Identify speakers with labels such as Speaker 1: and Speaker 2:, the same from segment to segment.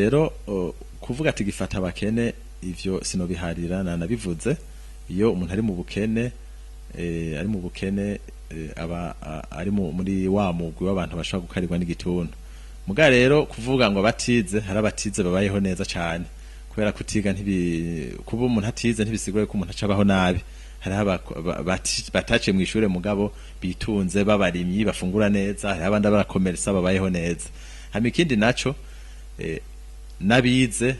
Speaker 1: rero kuvuga ati gifata abakene ivyo sinobiharira nabivuze. Iyo umuntu ari mu bukene aba ari muri wa mugwi w'abantu bashaka gukarirwa n'igituntu. Muga rero kuvuga ngo batize, hari abatize babayeho neza cyane, kubera kutiga kuba umuntu atize ntibisigure ko umuntu acabaho nabi. Hari bataciye mu ishure mugabo bitunze babarimyi bafungura neza, hari abandi barakomeresa babayeho neza. Hama ikindi naco nabize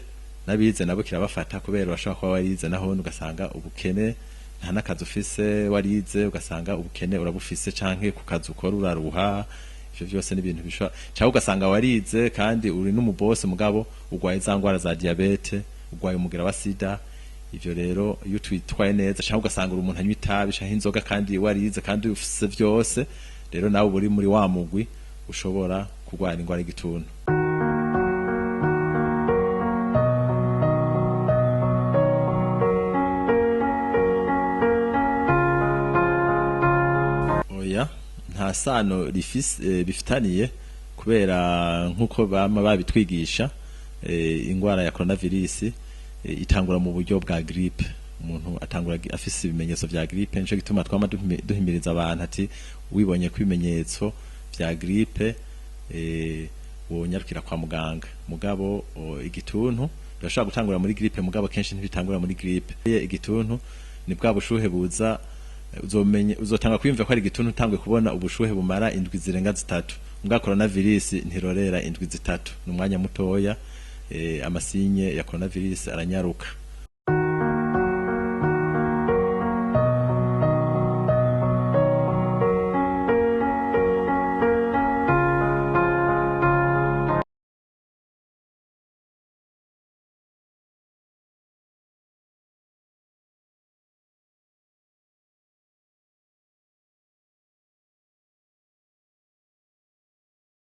Speaker 1: nabo kirabafata, kubera bashaka kuba warize naho ugasanga ubukene nta nakazi ufise, warize ugasanga ubukene urabufise, canke ku kazi ukora uraruha. Ivyo vyose ni ibintu bishobora cyangwa ugasanga warize kandi uri n'umubose mugabo ugwaye za ngwara za diabete, ugwaye umugira wa sida. Ivyo rero iyo twitwaye neza, cyangwa ugasanga uri umuntu anywa itabi canke inzoga kandi warize kandi ufise vyose, rero nawe uri muri wa mugwi ushobora kugwara ingwara y'igituntu. Nta sano bifitaniye, kubera nkuko bama babitwigisha, ingwara ya coronavirus itangura mu buryo bwa grippe. Umuntu atangura afise ibimenyetso vya grippe, nico gituma twama duhimiriza abantu ati wibonye ko ibimenyetso vya grippe wonyarukira kwa muganga. Mugabo igituntu birashobora gutangura muri grippe, mugabo kenshi ntibitangura muri grippe. Igituntu ni bwa bushuhe buza, uzotanga kwiyumva ko ari igituntu utangwe kubona ubushuhe bumara indwi zirenga 3. Mbwa coronavirus ntirorera indwi 3, n'umwanya mutoya. Amasinye ya coronavirus aranyaruka.